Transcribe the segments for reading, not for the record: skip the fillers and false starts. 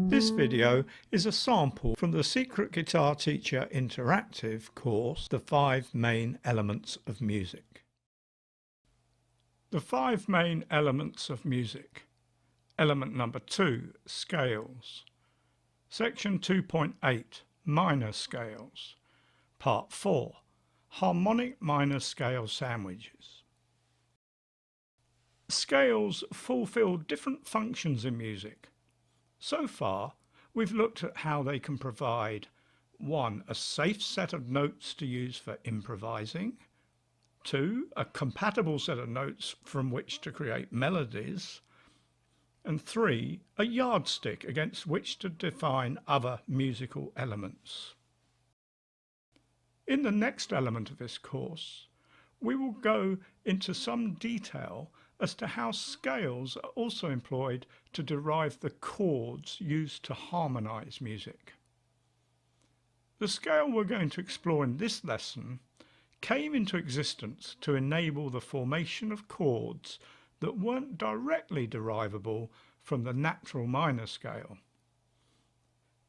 This video is a sample from the Secret Guitar Teacher Interactive course, The 5 Main Elements of Music. The 5 main elements of music. Element number 2, scales. Section 2.8, minor scales. Part 4, harmonic minor scale sandwiches. Scales fulfill different functions in music. So far, we've looked at how they can provide 1. A safe set of notes to use for improvising, 2. A compatible set of notes from which to create melodies, and 3. A yardstick against which to define other musical elements. In the next element of this course, we will go into some detail as to how scales are also employed to derive the chords used to harmonize music. The scale we're going to explore in this lesson came into existence to enable the formation of chords that weren't directly derivable from the natural minor scale.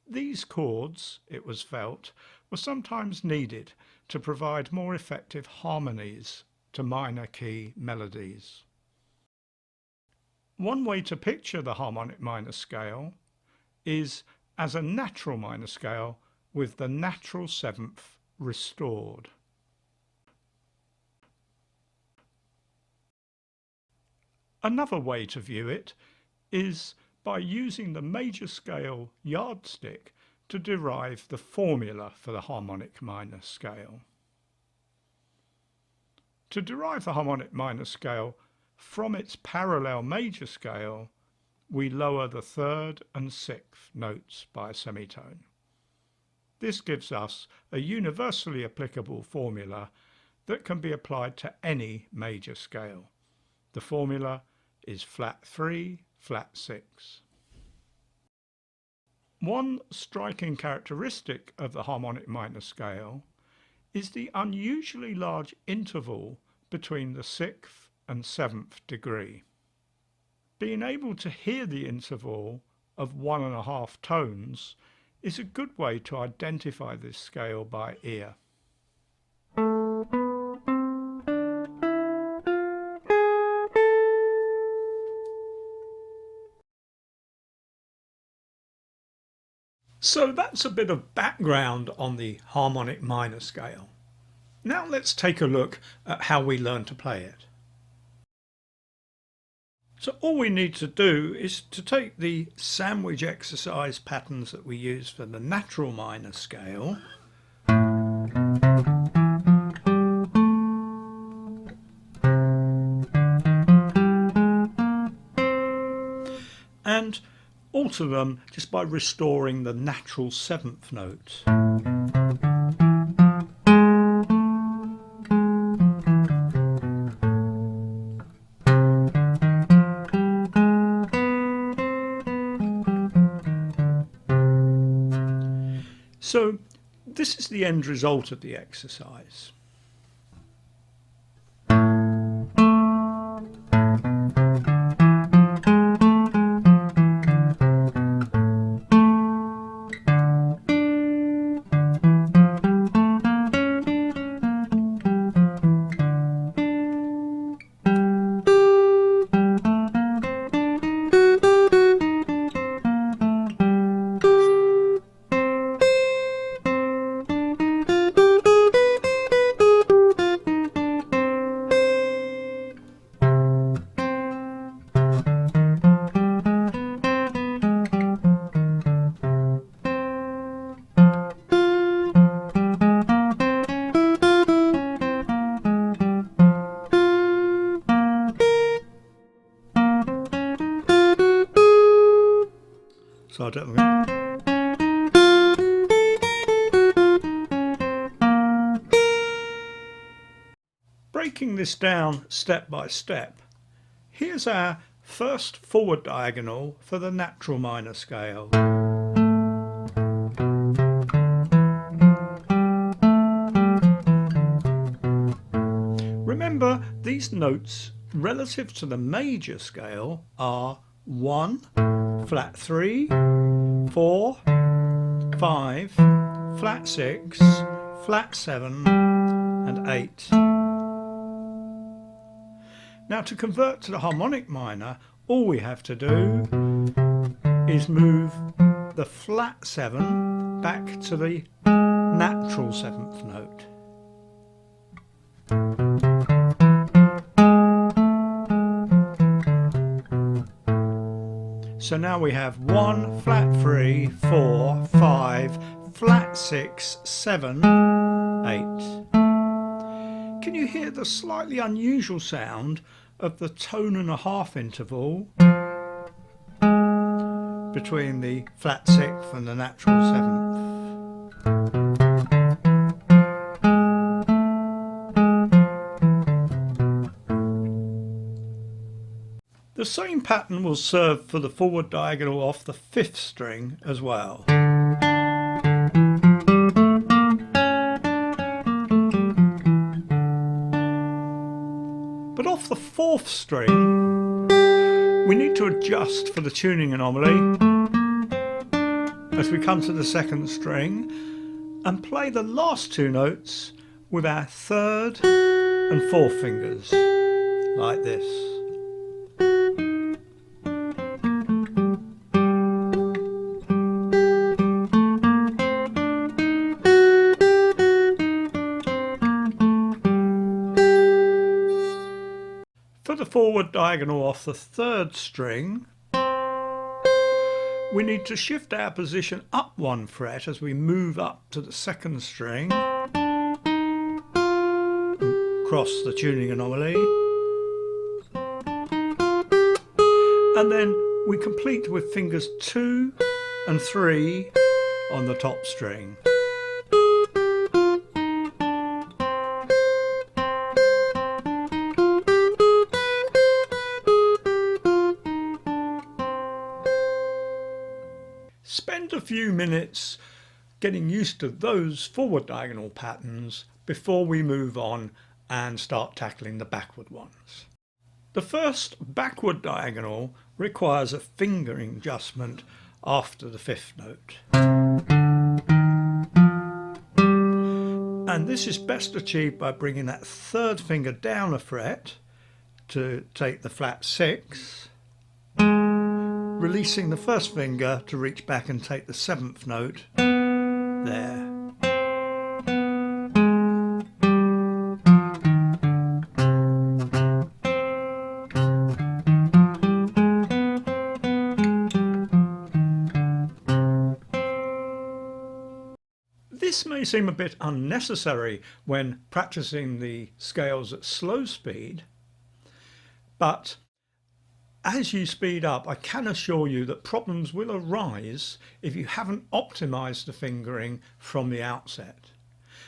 These chords, it was felt, were sometimes needed to provide more effective harmonies to minor key melodies. One way to picture the harmonic minor scale is as a natural minor scale with the natural seventh restored. Another way to view it is by using the major scale yardstick to derive the formula for the harmonic minor scale. To derive the harmonic minor scale from its parallel major scale, we lower the third and sixth notes by a semitone. This gives us a universally applicable formula that can be applied to any major scale. The formula is flat 3, flat 6. One striking characteristic of the harmonic minor scale is the unusually large interval between the 6th and 7th degree. Being able to hear the interval of 1.5 tones is a good way to identify this scale by ear. So that's a bit of background on the harmonic minor scale. Now let's take a look at how we learn to play it. So all we need to do is to take the sandwich exercise patterns that we use for the natural minor scale and alter them just by restoring the natural 7th note. So this is the end result of the exercise. So I'll do it again. Breaking this down step by step, here's our first forward diagonal for the natural minor scale. Remember, these notes relative to the major scale are 1, flat 3, 4, 5, flat 6, flat 7 and 8. Now to convert to the harmonic minor, all we have to do is move the flat 7 back to the natural 7th note. So now we have 1, flat 3, 4, 5, flat 6, 7, 8. Can you hear the slightly unusual sound of the tone and a half interval between the flat 6th and the natural 7th? The same pattern will serve for the forward diagonal off the 5th string as well. But off the 4th string, we need to adjust for the tuning anomaly as we come to the 2nd string and play the last 2 notes with our 3rd and 4th fingers, like this. For the forward diagonal off the 3rd string, we need to shift our position up 1 fret as we move up to the 2nd string, cross the tuning anomaly, and then we complete with fingers 2 and 3 on the top string. Spend a few minutes getting used to those forward diagonal patterns before we move on and start tackling the backward ones. The first backward diagonal requires a fingering adjustment after the 5th note. And this is best achieved by bringing that 3rd finger down a fret to take the flat 6, releasing the 1st finger to reach back and take the 7th note there. This may seem a bit unnecessary when practicing the scales at slow speed, but as you speed up, I can assure you that problems will arise if you haven't optimized the fingering from the outset.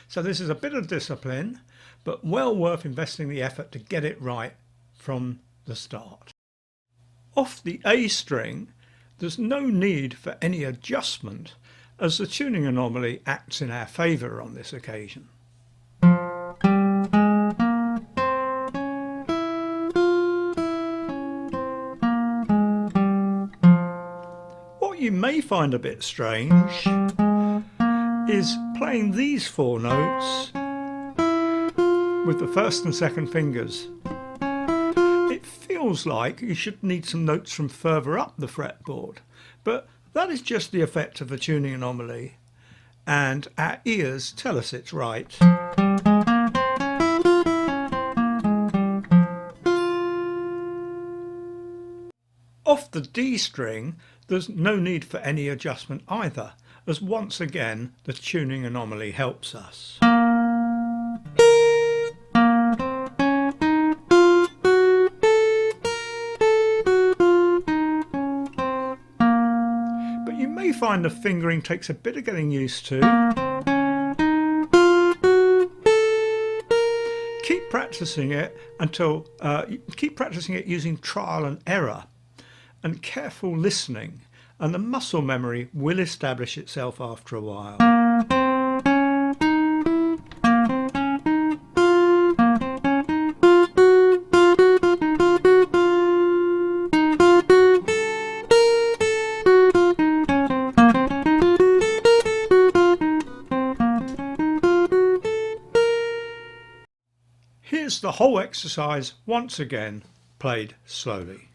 So this is a bit of discipline, but well worth investing the effort to get it right from the start. Off the A string, there's no need for any adjustment as the tuning anomaly acts in our favour on this occasion. What you may find a bit strange is playing these 4 notes with the 1st and 2nd fingers. It feels like you should need some notes from further up the fretboard, but that is just the effect of the tuning anomaly, and our ears tell us it's right. Off the D string, there's no need for any adjustment either, as once again the tuning anomaly helps us. But you may find the fingering takes a bit of getting used to. Keep practicing it using trial and error and careful listening, and the muscle memory will establish itself after a while. the whole exercise once again, played slowly.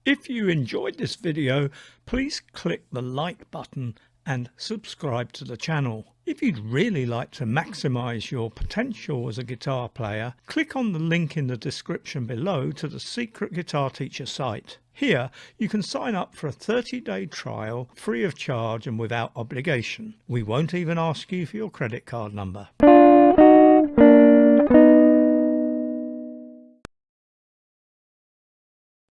If you enjoyed this video, please click the like button and subscribe to the channel. If you'd really like to maximize your potential as a guitar player, click on the link in the description below to the Secret Guitar Teacher site. Here you can sign up for a 30-day trial free of charge and without obligation. We won't even ask you for your credit card number.